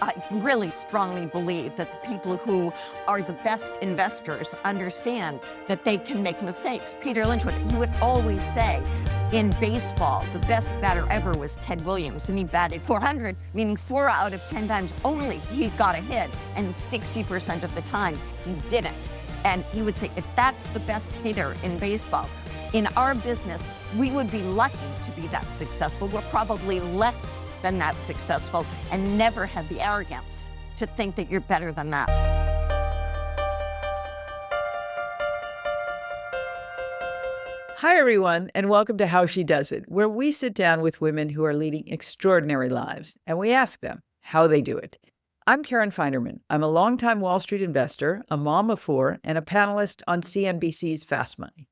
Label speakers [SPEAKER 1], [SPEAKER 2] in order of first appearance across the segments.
[SPEAKER 1] I really strongly believe that the people who are the best investors understand that they can make mistakes. Peter Lynch would always say, in baseball, the best batter ever was Ted Williams, and he batted .400, meaning 4 out of 10 times only he got a hit, and 60% of the time he didn't. And he would say, if that's the best hitter in baseball, in our business, we would be lucky to be that successful. We're probably less than that successful, and never have the arrogance to think that you're better than that.
[SPEAKER 2] Hi, everyone, and welcome to How She Does It, where we sit down with women who are leading extraordinary lives, and we ask them how they do it. I'm Karen Firestone. I'm a longtime Wall Street investor, a mom of 4, and a panelist on CNBC's Fast Money.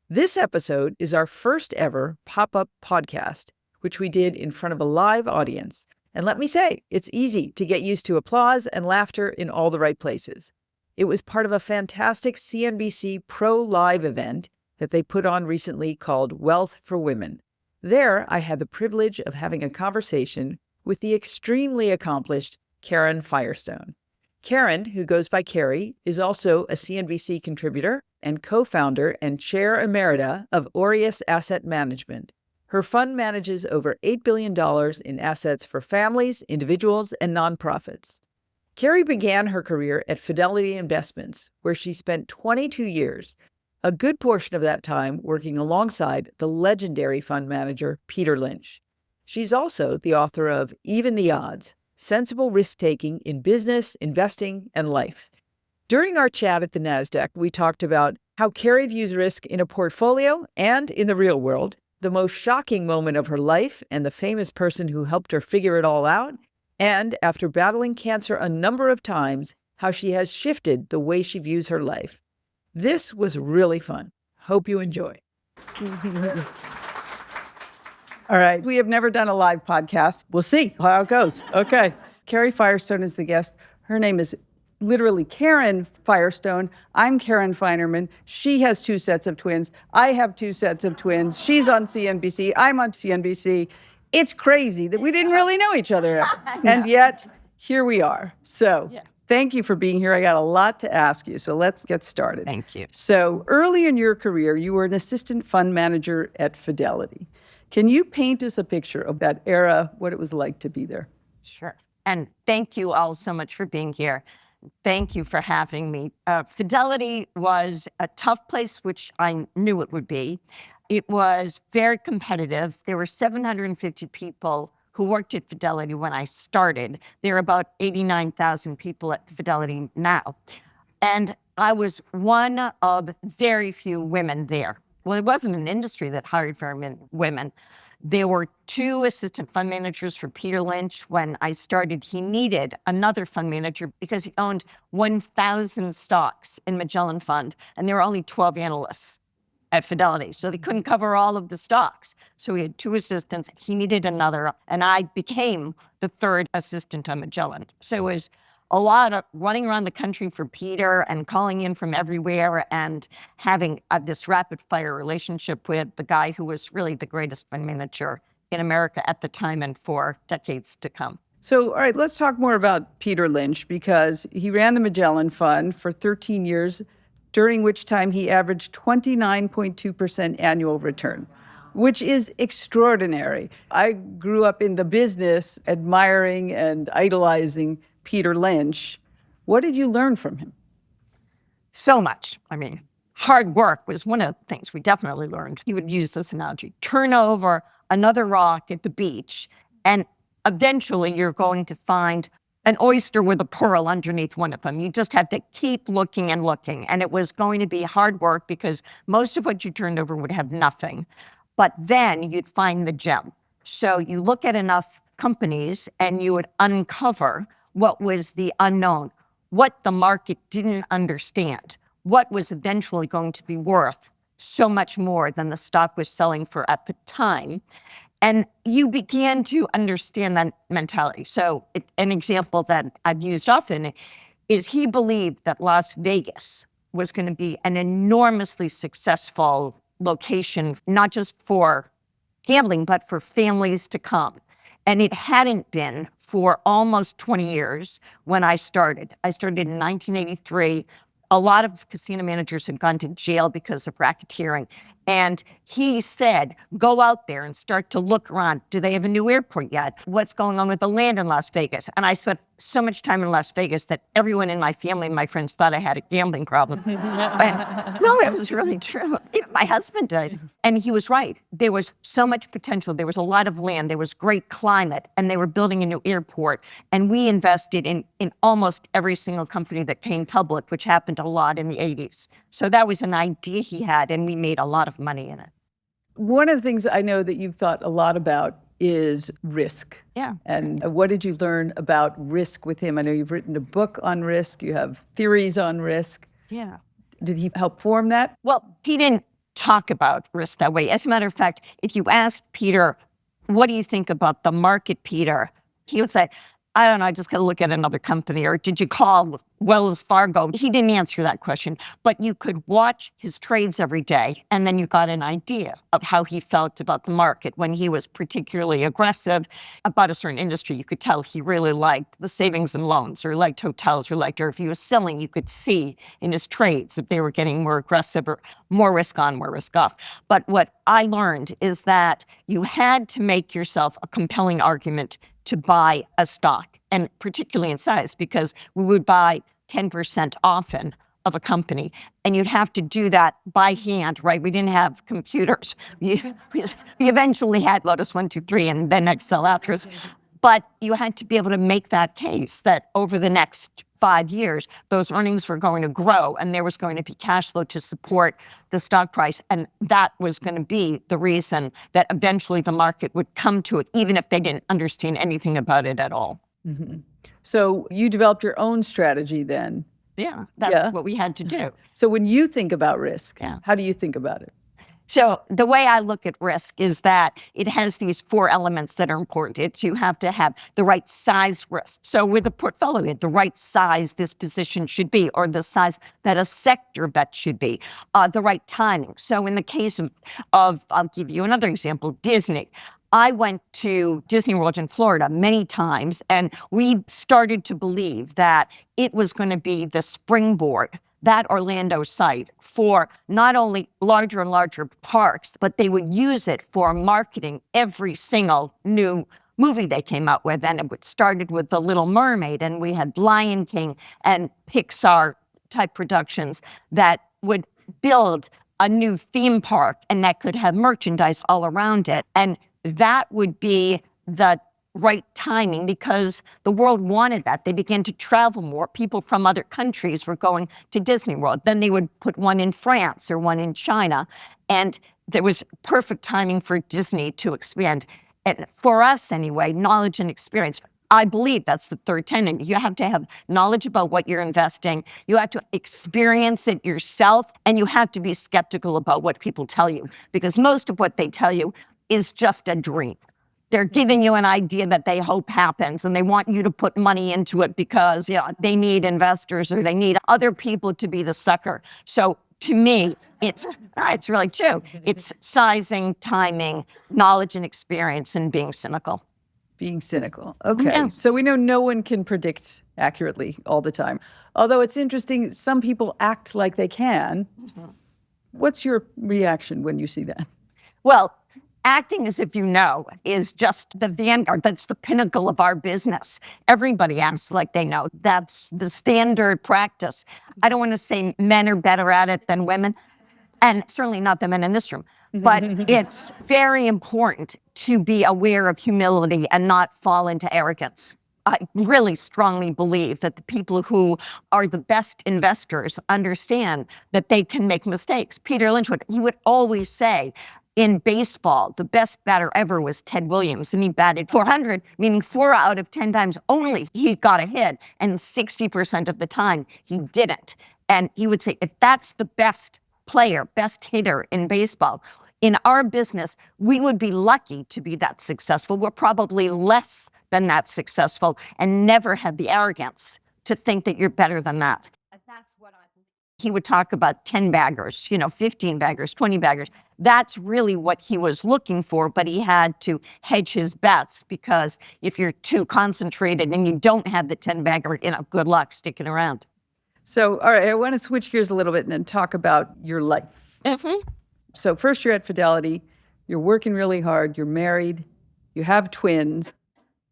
[SPEAKER 2] This episode is our first ever pop-up podcast, which we did in front of a live audience. And let me say, it's easy to get used to applause and laughter in all the right places. It was part of a fantastic CNBC Pro Live event that they put on recently called Wealth for Women. There, I had the privilege of having a conversation with the extremely accomplished Karen Firestone. Karen, who goes by Kari, is also a CNBC contributor and co-founder and Chair Emerita of Aureus Asset Management. Her fund manages over $8 billion in assets for families, individuals, and nonprofits. Kari began her career at Fidelity Investments, where she spent 22 years, a good portion of that time working alongside the legendary fund manager Peter Lynch. She's also the author of Even the Odds: Sensible Risk-Taking in Business, Investing, and Life. During our chat at the Nasdaq, we talked about how Kari views risk in a portfolio and in the real world, the most shocking moment of her life and the famous person who helped her figure it all out, and after battling cancer a number of times, how she has shifted the way she views her life. This was really fun. Hope you enjoy. All right, we have never done a live podcast. We'll see how it goes. Okay, Kari Firestone is the guest. Her name is literally Karen Firestone. I'm Karen Firestone. She has 2 sets of twins. I have 2 sets of twins. She's on CNBC. I'm on CNBC. It's crazy that we didn't really know each other. And yet, here we are. So thank you for being here. I got a lot to ask you, so let's get started.
[SPEAKER 1] Thank you.
[SPEAKER 2] So early in your career, you were an assistant fund manager at Fidelity. Can you paint us a picture of that era, what it was like to be there?
[SPEAKER 1] Sure. And thank you all so much for being here. Thank you for having me. Fidelity was a tough place, which I knew it would be. It was very competitive. There were 750 people who worked at Fidelity when I started. There are about 89,000 people at Fidelity now. And I was one of very few women there. Well, it wasn't an industry that hired very many women. There were 2 assistant fund managers for Peter Lynch. When I started, he needed another fund manager because he owned 1,000 stocks in Magellan fund, and there were only 12 analysts at Fidelity, so they couldn't cover all of the stocks. So he had 2 assistants. He needed another, and I became the 3rd assistant on Magellan. So it was a lot of running around the country for Peter and calling in from everywhere and having this rapid fire relationship with the guy who was really the greatest fund manager in America at the time and for decades to come.
[SPEAKER 2] So, all right, let's talk more about Peter Lynch, because he ran the Magellan Fund for 13 years, during which time he averaged 29.2% annual return, which is extraordinary. I grew up in the business admiring and idolizing Peter Lynch. What did you learn from him?
[SPEAKER 1] So much. I mean, hard work was one of the things we definitely learned. He would use this analogy: turn over another rock at the beach, and eventually you're going to find an oyster with a pearl underneath one of them. You just have to keep looking and looking. And it was going to be hard work because most of what you turned over would have nothing. But then you'd find the gem. So you look at enough companies and you would uncover what was the unknown, what the market didn't understand, what was eventually going to be worth so much more than the stock was selling for at the time. And you began to understand that mentality. So an example that I've used often is he believed that Las Vegas was going to be an enormously successful location, not just for gambling, but for families to come. And it hadn't been for almost 20 years when I started. I started in 1983. A lot of casino managers had gone to jail because of racketeering. And he said, go out there and start to look around. Do they have a new airport yet? What's going on with the land in Las Vegas? And I spent so much time in Las Vegas that everyone in my family and my friends thought I had a gambling problem. No, it was really true. Even my husband did. And he was right. There was so much potential. There was a lot of land. There was great climate. And they were building a new airport. And we invested in almost every single company that came public, which happened a lot in the 80s. So that was an idea he had, and we made a lot of money in it.
[SPEAKER 2] One of the things I know that you've thought a lot about is risk.
[SPEAKER 1] Yeah.
[SPEAKER 2] And what did you learn about risk with him? I know you've written a book on risk. You have theories on risk.
[SPEAKER 1] Yeah.
[SPEAKER 2] Did he help form that?
[SPEAKER 1] Well, he didn't talk about risk that way. As a matter of fact, if you asked Peter, what do you think about the market, Peter? He would say, I don't know, I just got to look at another company. Or did you call Wells Fargo? He didn't answer that question, but you could watch his trades every day, and then you got an idea of how he felt about the market. When he was particularly aggressive about a certain industry, you could tell he really liked the savings and loans, or liked hotels, or if he was selling, you could see in his trades if they were getting more aggressive or more risk on, more risk off. But what I learned is that you had to make yourself a compelling argument to buy a stock, and particularly in size, because we would buy 10% often of a company, and you'd have to do that by hand, right? We didn't have computers. We eventually had Lotus 1, 2, 3, and then Excel afterwards. But you had to be able to make that case that over the next 5 years, those earnings were going to grow and there was going to be cash flow to support the stock price. And that was going to be the reason that eventually the market would come to it, even if they didn't understand anything about it at all.
[SPEAKER 2] Mm-hmm. So you developed your own strategy then.
[SPEAKER 1] Yeah, that's what we had to do.
[SPEAKER 2] So when you think about risk,
[SPEAKER 1] Yeah.
[SPEAKER 2] how do you think about it?
[SPEAKER 1] So the way I look at risk is that it has these 4 elements that are important. It's you have to have the right size risk. So with a portfolio, the right size this position should be, or the size that a sector bet should be, the right timing. So in the case of I'll give you another example, Disney. I went to Disney World in Florida many times, and we started to believe that it was going to be the springboard, that Orlando site, for not only larger and larger parks, but they would use it for marketing every single new movie they came out with. And it started with The Little Mermaid, and we had Lion King and Pixar type productions that would build a new theme park and that could have merchandise all around it. And that would be the right timing because the world wanted that. They began to travel more. People from other countries were going to Disney World. Then they would put one in France or one in China. And there was perfect timing for Disney to expand. And for us anyway, knowledge and experience. I believe that's the third tenet. You have to have knowledge about what you're investing. You have to experience it yourself. And you have to be skeptical about what people tell you, because most of what they tell you is just a dream. They're giving you an idea that they hope happens, and they want you to put money into it because they need investors or they need other people to be the sucker. So to me, it's really true. It's sizing, timing, knowledge and experience, and being cynical.
[SPEAKER 2] Being cynical. Okay.
[SPEAKER 1] Yeah.
[SPEAKER 2] So we know no one can predict accurately all the time. Although it's interesting, some people act like they can. Mm-hmm. What's your reaction when you see that?
[SPEAKER 1] Well, acting as if you know is just the vanguard. That's the pinnacle of our business. Everybody acts like they know. That's the standard practice. I don't want to say men are better at it than women, and certainly not the men in this room. But it's very important to be aware of humility and not fall into arrogance. I really strongly believe that the people who are the best investors understand that they can make mistakes. Peter Lynch would always say, in baseball, the best batter ever was Ted Williams, and he batted 400, meaning 4 out of 10 times only he got a hit, and 60% of the time he didn't. And he would say, if that's the best player, best hitter in baseball, in our business, we would be lucky to be that successful. We're probably less than that successful and never have the arrogance to think that you're better than that. And that's what he would talk about 10 baggers, 15 baggers, 20 baggers. that's really what he was looking for, but he had to hedge his bets, because if you're too concentrated and you don't have the 10-bagger, good luck sticking around.
[SPEAKER 2] So, all right, I want to switch gears a little bit and then talk about your life.
[SPEAKER 1] Mm-hmm.
[SPEAKER 2] So first you're at Fidelity, you're working really hard, you're married, you have twins,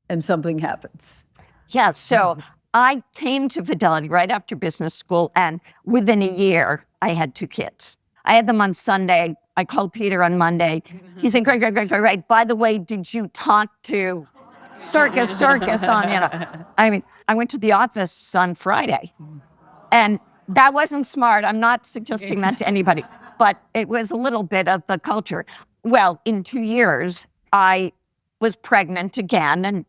[SPEAKER 2] and something happens.
[SPEAKER 1] Yeah, so I came to Fidelity right after business school, and within a year, I had 2 kids. I had them on Sunday. I called Peter on Monday. He said, great. By the way, did you talk to Circus on, I went to the office on Friday, and that wasn't smart. I'm not suggesting that to anybody, but it was a little bit of the culture. Well, in 2 years, I was pregnant again, and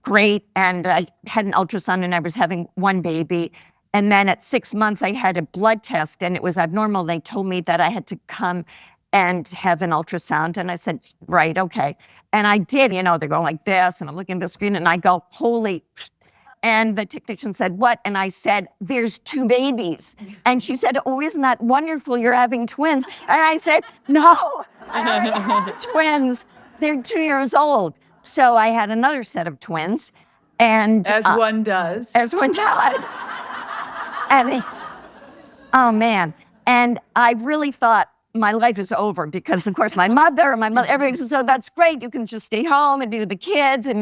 [SPEAKER 1] great. And I had an ultrasound, and I was having 1 baby. And then at 6 months, I had a blood test, and it was abnormal. They told me that I had to come and have an ultrasound. And I said, right, okay. And I did, they're going like this, and I'm looking at the screen, and I go, holy. And the technician said, what? And I said, there's 2 babies. And she said, oh, isn't that wonderful? You're having twins. And I said, no, I already have twins. They're 2 years old. So I had another set of twins. And
[SPEAKER 2] As one does.
[SPEAKER 1] As one does. And oh, man. And I really thought my life is over, because, of course, my mother, everybody said, so that's great. You can just stay home and do the kids and,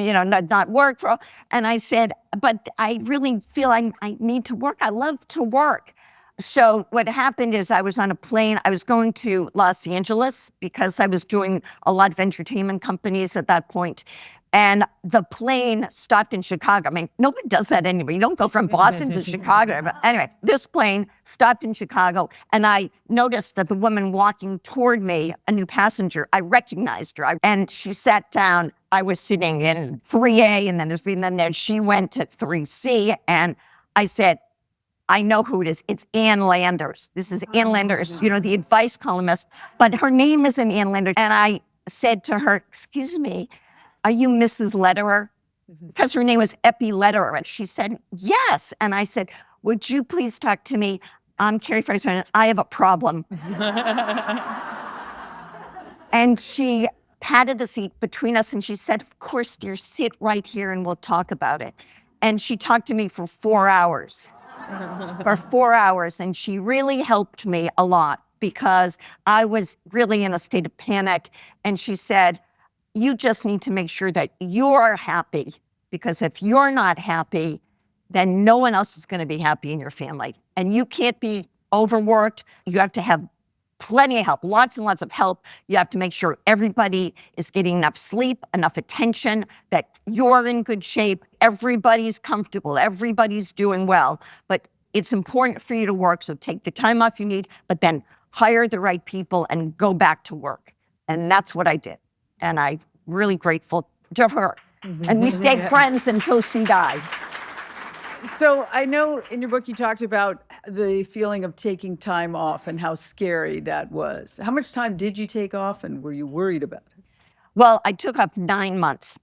[SPEAKER 1] not work for all. And I said, but I really feel I need to work. I love to work. So what happened is I was on a plane. I was going to Los Angeles because I was doing a lot of entertainment companies at that point. And the plane stopped in Chicago. I mean, nobody does that anyway. You don't go from Boston to Chicago. But anyway, this plane stopped in Chicago, and I noticed that the woman walking toward me, a new passenger, I recognized her. And she sat down. I was sitting in 3A, and then she went to 3C. And I said, I know who it is. It's Ann Landers. This is Ann Landers, the advice columnist. But her name isn't Ann Landers. And I said to her, excuse me, are you Mrs. Lederer? Because her name was Epi Lederer. And she said, yes. And I said, would you please talk to me? I'm Kari Firestone, and I have a problem. And she patted the seat between us, and she said, of course, dear, sit right here and we'll talk about it. And she talked to me for 4 hours. And she really helped me a lot, because I was really in a state of panic. And she said, you just need to make sure that you're happy, because if you're not happy, then no one else is going to be happy in your family. And you can't be overworked. You have to have plenty of help, lots and lots of help. You have to make sure everybody is getting enough sleep, enough attention, that you're in good shape, everybody's comfortable, everybody's doing well. But it's important for you to work, so take the time off you need, but then hire the right people and go back to work. And that's what I did. And I'm really grateful to her. And we stayed friends until she died.
[SPEAKER 2] So I know in your book you talked about the feeling of taking time off and how scary that was. How much time did you take off, and were you worried about it?
[SPEAKER 1] Well, I took up 9 months.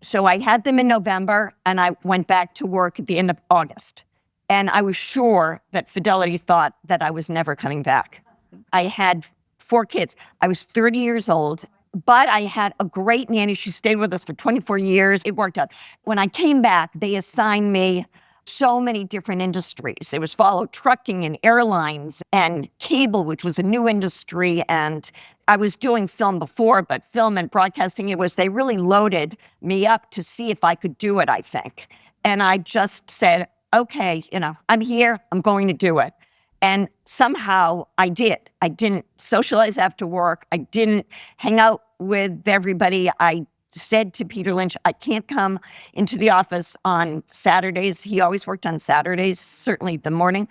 [SPEAKER 1] So I had them in November, and I went back to work at the end of August. And I was sure that Fidelity thought that I was never coming back. I had 4 kids. I was 30 years old, but I had a great nanny. She stayed with us for 24 years. It worked out. When I came back, they assigned me so many different industries. It was followed trucking and airlines and cable, which was a new industry. And I was doing film before, but film and broadcasting, they really loaded me up to see if I could do it, I think. And I just said, okay, I'm here, I'm going to do it. And somehow I did. I didn't socialize after work. I didn't hang out with everybody. I said to Peter Lynch, I can't come into the office on Saturdays. He always worked on Saturdays, certainly the morning.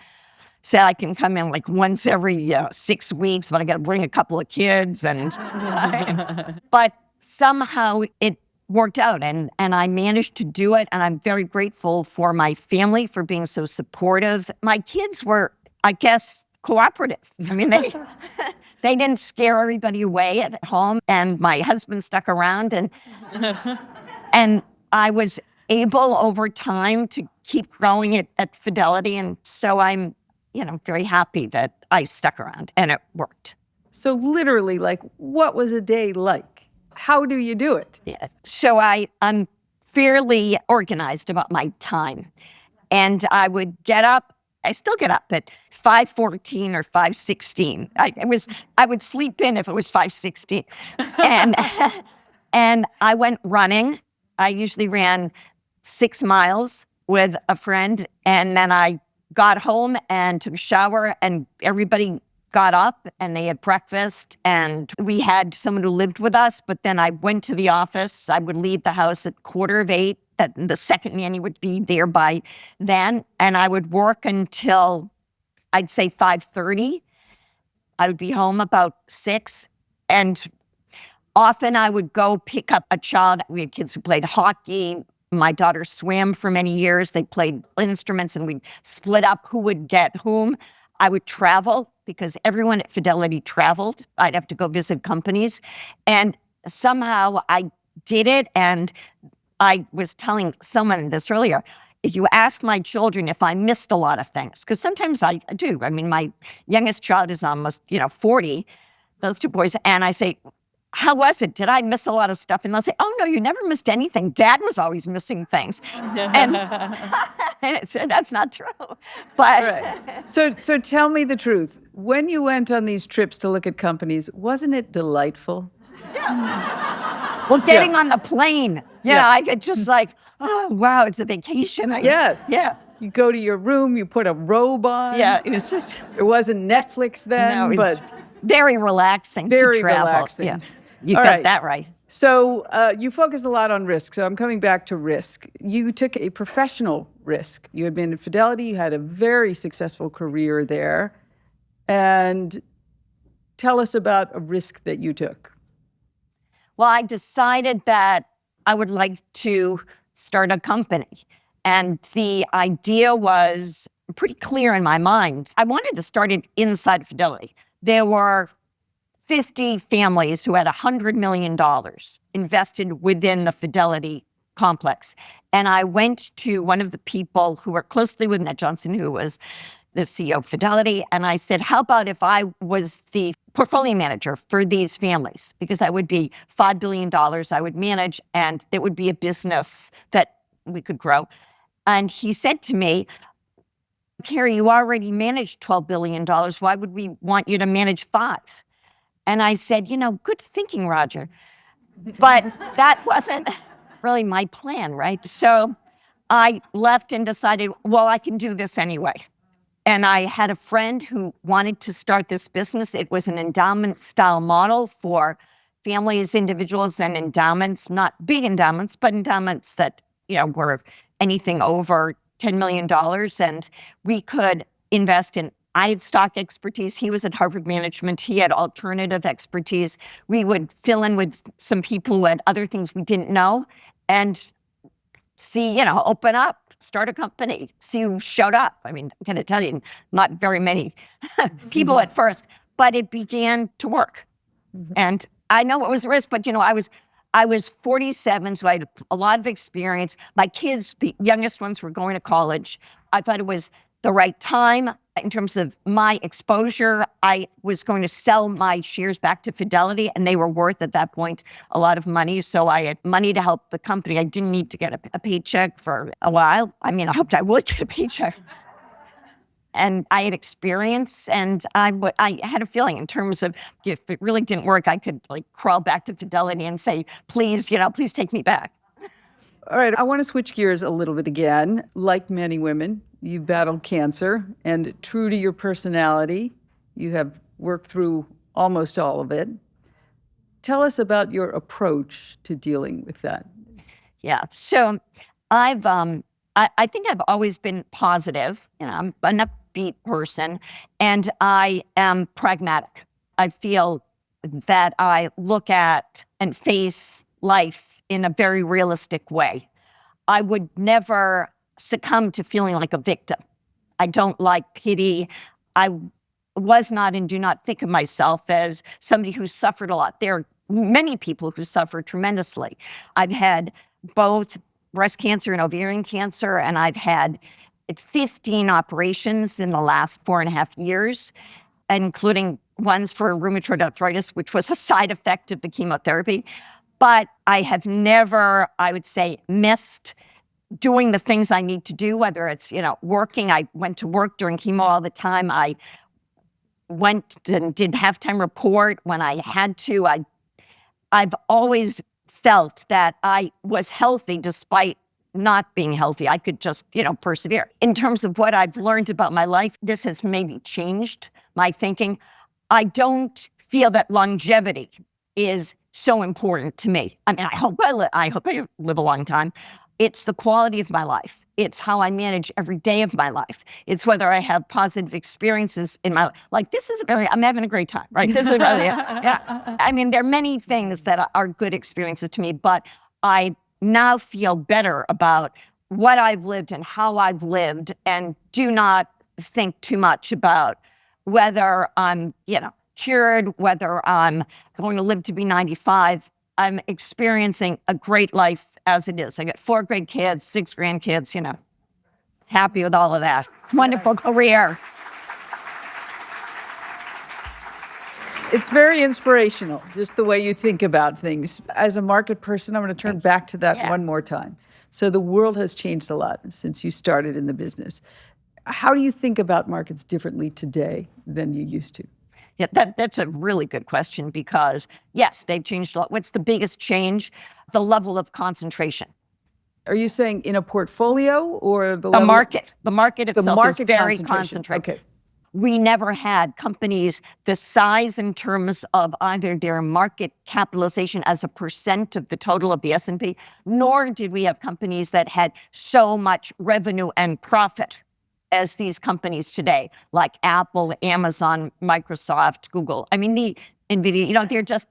[SPEAKER 1] Said I can come in like once every 6 weeks, but I got to bring a couple of kids. But somehow it worked out, and I managed to do it. And I'm very grateful for my family for being so supportive. My kids were, I guess, cooperative. I mean, they didn't scare everybody away at home, and my husband stuck around, and I was able over time to keep growing it at Fidelity. And so I'm, very happy that I stuck around and it worked.
[SPEAKER 2] So literally, like, what was a day like? How do you do it?
[SPEAKER 1] Yeah. So I'm fairly organized about my time. And I would get up. I still get up at 5:14 or 5:16. I would sleep in if it was 5:16. And and I went running. I usually ran 6 miles with a friend, and then I got home and took a shower, and everybody got up and they had breakfast, and we had someone who lived with us, but then I went to the office. I would leave the house at 7:45. That the second nanny would be there by then, and I would work until I'd say 5:30. I would be home about 6, and often I would go pick up a child. We had kids who played hockey. My daughter swam for many years. They played instruments, and we'd split up who would get whom. I would travel because everyone at Fidelity traveled. I'd have to go visit companies. And somehow I did it. And I was telling someone this earlier. If you ask my children if I missed a lot of things, because sometimes I do. I mean, my youngest child is almost, 40, those 2 boys. And I say, how was it? Did I miss a lot of stuff? And they'll say, oh, no, you never missed anything. Dad was always missing things. And I said, that's not true. But
[SPEAKER 2] Right. So tell me the truth. When you went on these trips to look at companies, wasn't it delightful?
[SPEAKER 1] well, getting on the plane,
[SPEAKER 2] Yeah.
[SPEAKER 1] I could just like, oh, wow, it's a vacation.
[SPEAKER 2] Yes.
[SPEAKER 1] Yeah.
[SPEAKER 2] You go to your room, you put a robe on.
[SPEAKER 1] Yeah, it was just,
[SPEAKER 2] It wasn't Netflix then,
[SPEAKER 1] no, it was
[SPEAKER 2] but
[SPEAKER 1] very relaxing
[SPEAKER 2] very
[SPEAKER 1] to travel.
[SPEAKER 2] relaxing.
[SPEAKER 1] Yeah, you
[SPEAKER 2] All
[SPEAKER 1] got
[SPEAKER 2] right.
[SPEAKER 1] that right.
[SPEAKER 2] So you focus a lot on risk. So I'm coming back to risk. You took a professional risk. You had been at Fidelity. You had a very successful career there. And tell us about a risk that you took.
[SPEAKER 1] Well, I decided that I would like to start a company. And the idea was pretty clear in my mind. I wanted to start it inside Fidelity. There were 50 families who had $100 million invested within the Fidelity complex. And I went to one of the people who worked closely with Ned Johnson, who was the CEO of Fidelity, and I said, how about if I was the portfolio manager for these families? Because that would be $5 billion I would manage, and it would be a business that we could grow. And he said to me, Kari, you already managed $12 billion. Why would we want you to manage 5? And I said, good thinking, Roger. But that wasn't really my plan, right? So I left and decided, well, I can do this anyway. And I had a friend who wanted to start this business. It was an endowment style model for families, individuals, and endowments, not big endowments, but endowments that, were anything over $10 million. And we could invest in, I had stock expertise. He was at Harvard Management. He had alternative expertise. We would fill in with some people who had other things we didn't know and see, open up. Start a company, see who showed up. I mean, I'm going to tell you, not very many people at first, but it began to work. Mm-hmm. And I know it was a risk, but I was 47, so I had a lot of experience. My kids, the youngest ones, were going to college. I thought it was the right time in terms of my exposure. I was going to sell my shares back to Fidelity, and they were worth at that point a lot of money. So I had money to help the company. I didn't need to get a paycheck for a while. I mean, I hoped I would get a paycheck. And I had experience, and I had a feeling in terms of if it really didn't work, I could crawl back to Fidelity and say, please, please take me back.
[SPEAKER 2] All right, I want to switch gears a little bit again. Like many women, you battled cancer, and true to your personality, you have worked through almost all of it. Tell us about your approach to dealing with that.
[SPEAKER 1] Yeah, so I think I've always been positive. I'm an upbeat person, and I am pragmatic. I feel that I look at and face life in a very realistic way. I would never succumb to feeling like a victim. I don't like pity. I was not and do not think of myself as somebody who suffered a lot. There are many people who suffer tremendously. I've had both breast cancer and ovarian cancer, and I've had 15 operations in the last 4.5 years, including ones for rheumatoid arthritis, which was a side effect of the chemotherapy. But I have never, I would say, missed doing the things I need to do, whether it's, working. I went to work during chemo all the time. I went and did halftime report when I had to. I've always felt that I was healthy despite not being healthy. I could just, persevere. In terms of what I've learned about my life, this has maybe changed my thinking. I don't feel that longevity is so important to me. I mean, I hope I live a long time. It's the quality of my life. It's how I manage every day of my life. It's whether I have positive experiences in my life. Like, I'm having a great time, right? This is really, yeah. I mean, there are many things that are good experiences to me, but I now feel better about what I've lived and how I've lived, and do not think too much about whether I'm, cured, whether I'm going to live to be 95. I'm experiencing a great life as it is. I got 4 great kids, 6 grandkids, happy with all of that. Wonderful career.
[SPEAKER 2] It's very inspirational, just the way you think about things. As a market person, I'm going to turn back to that one more time. So the world has changed a lot since you started in the business. How do you think about markets differently today than you used to?
[SPEAKER 1] Yeah, that's a really good question, because, yes, they've changed a lot. What's the biggest change? The level of concentration.
[SPEAKER 2] Are you saying in a portfolio or
[SPEAKER 1] the market? The market itself is very concentrated.
[SPEAKER 2] Okay.
[SPEAKER 1] We never had companies the size in terms of either their market capitalization as a percent of the total of the S&P, nor did we have companies that had so much revenue and profit as these companies today, like Apple, Amazon, Microsoft, Google. I mean, the NVIDIA, they're just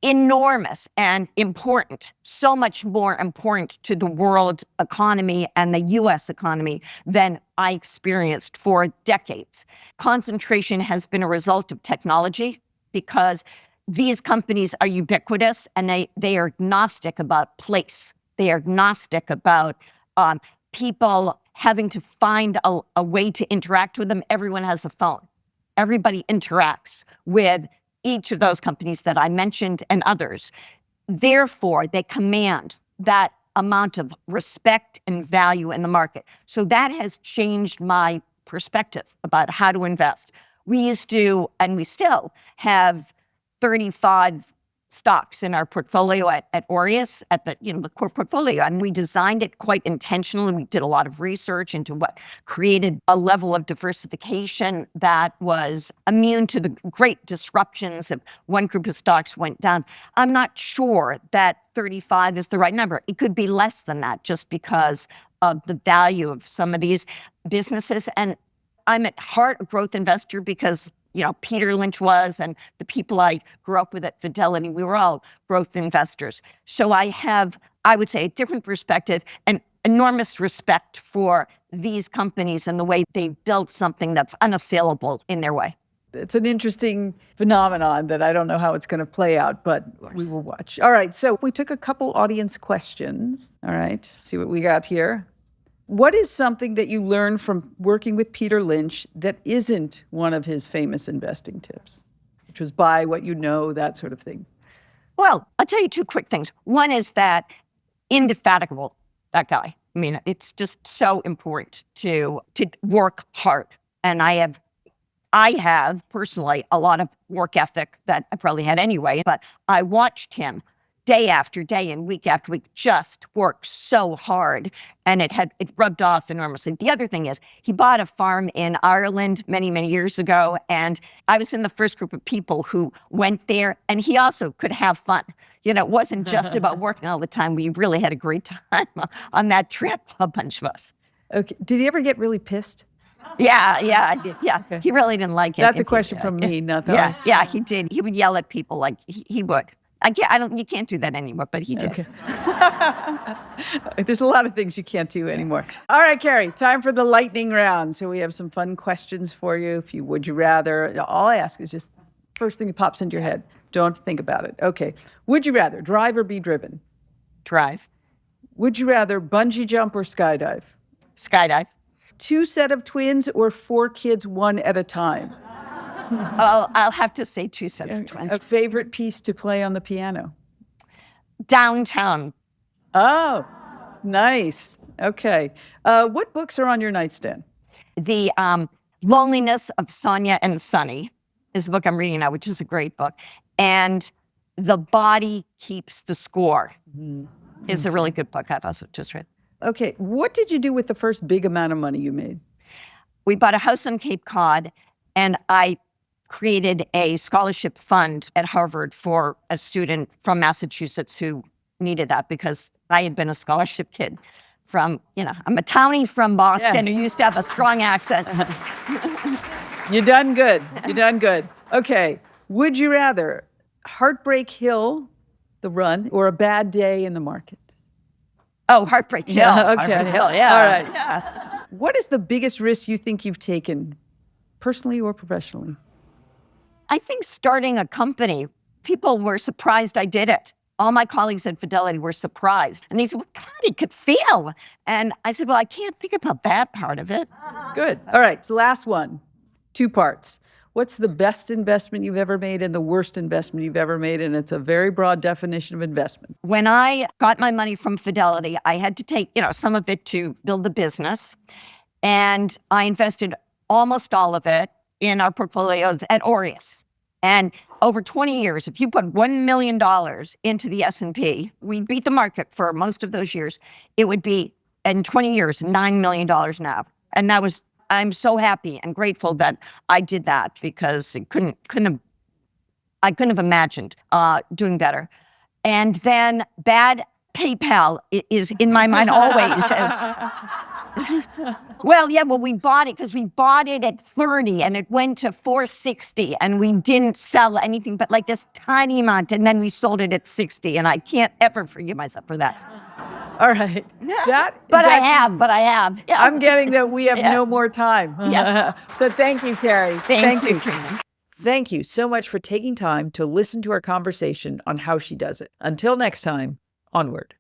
[SPEAKER 1] enormous and important, so much more important to the world economy and the US economy than I experienced for decades. Concentration has been a result of technology, because these companies are ubiquitous, and they are agnostic about place. They are agnostic about people having to find a way to interact with them. Everyone has a phone. Everybody interacts with each of those companies that I mentioned and others. Therefore, they command that amount of respect and value in the market. So that has changed my perspective about how to invest. We used to, and we still have, 35 stocks in our portfolio at Aureus, at the core portfolio. And we designed it quite intentionally. We did a lot of research into what created a level of diversification that was immune to the great disruptions if one group of stocks went down. I'm not sure that 35 is the right number. It could be less than that, just because of the value of some of these businesses. And I'm at heart a growth investor, because Peter Lynch was, and the people I grew up with at Fidelity, we were all growth investors. So I have, I would say, a different perspective and enormous respect for these companies and the way they built something that's unassailable in their way.
[SPEAKER 2] It's an interesting phenomenon that I don't know how it's going to play out, but we will watch. All right, so we took a couple audience questions. All right, see what we got here. What is something that you learned from working with Peter Lynch that isn't one of his famous investing tips, which was buy what you know, that sort of thing?
[SPEAKER 1] Well, I'll tell you 2 quick things. One is that indefatigable, that guy. I mean, it's just so important to work hard. And I have personally a lot of work ethic that I probably had anyway, but I watched him day after day and week after week just work so hard, and it rubbed off enormously. The other thing is, he bought a farm in Ireland many, many years ago, and I was in the first group of people who went there, and he also could have fun. It wasn't just about working all the time. We really had a great time on that trip, a bunch of us.
[SPEAKER 2] Okay. Did he ever get really pissed?
[SPEAKER 1] Yeah, I did. Yeah, okay. He really didn't like it.
[SPEAKER 2] That's a question from me, not that.
[SPEAKER 1] Yeah, he did. He would yell at people like he would. You can't do that anymore, but he did. Okay.
[SPEAKER 2] There's a lot of things you can't do anymore. All right, Kari, time for the lightning round. So we have some fun questions for you. If you would you rather, all I ask is just first thing that pops into your head. Don't think about it. Okay. Would you rather drive or be driven?
[SPEAKER 1] Drive.
[SPEAKER 2] Would you rather bungee jump or skydive?
[SPEAKER 1] Skydive.
[SPEAKER 2] 2 set of twins or 4 kids, one at a time?
[SPEAKER 1] Oh, I'll have to say 2 sets of twins.
[SPEAKER 2] A favorite piece to play on the piano?
[SPEAKER 1] Downtown.
[SPEAKER 2] Oh, nice. Okay. What books are on your nightstand?
[SPEAKER 1] The Loneliness of Sonia and Sonny is the book I'm reading now, which is a great book. And The Body Keeps the Score is a really good book I've also just read.
[SPEAKER 2] Okay. What did you do with the first big amount of money you made?
[SPEAKER 1] We bought a house on Cape Cod, and I created a scholarship fund at Harvard for a student from Massachusetts who needed that because I had been a scholarship kid from, I'm a townie from Boston who used to have a strong accent.
[SPEAKER 2] You done good. You done good. Okay. Would you rather Heartbreak Hill, the run, or a bad day in the market?
[SPEAKER 1] Oh, Heartbreak Hill.
[SPEAKER 2] Yeah, okay.
[SPEAKER 1] Heartbreak Hill, yeah.
[SPEAKER 2] All right.
[SPEAKER 1] Yeah.
[SPEAKER 2] What is the biggest risk you think you've taken, personally or professionally?
[SPEAKER 1] I think starting a company, people were surprised I did it. All my colleagues at Fidelity were surprised. And they said, well, God, he could feel. And I said, well, I can't think about that part of it.
[SPEAKER 2] Good. All right. So last one, 2 parts. What's the best investment you've ever made and the worst investment you've ever made? And it's a very broad definition of investment.
[SPEAKER 1] When I got my money from Fidelity, I had to take, some of it to build the business. And I invested almost all of it in our portfolios at Aureus. And over 20 years, if you put $1 million into the S&P, we beat the market for most of those years. It would be, in 20 years, $9 million now. And I'm so happy and grateful that I did that because I couldn't have imagined doing better. And then bad PayPal is in my mind always as well, we bought it because we bought it at 30 and it went to 460 and we didn't sell anything but like this tiny amount, and then we sold it at 60, and I can't ever forgive myself for that.
[SPEAKER 2] All right.
[SPEAKER 1] But I have. Yeah.
[SPEAKER 2] I'm getting that we have no more time.
[SPEAKER 1] Yeah.
[SPEAKER 2] So thank you, Kari.
[SPEAKER 1] Thank you, Trina.
[SPEAKER 2] Thank you so much for taking time to listen to our conversation on how she does it. Until next time, onward.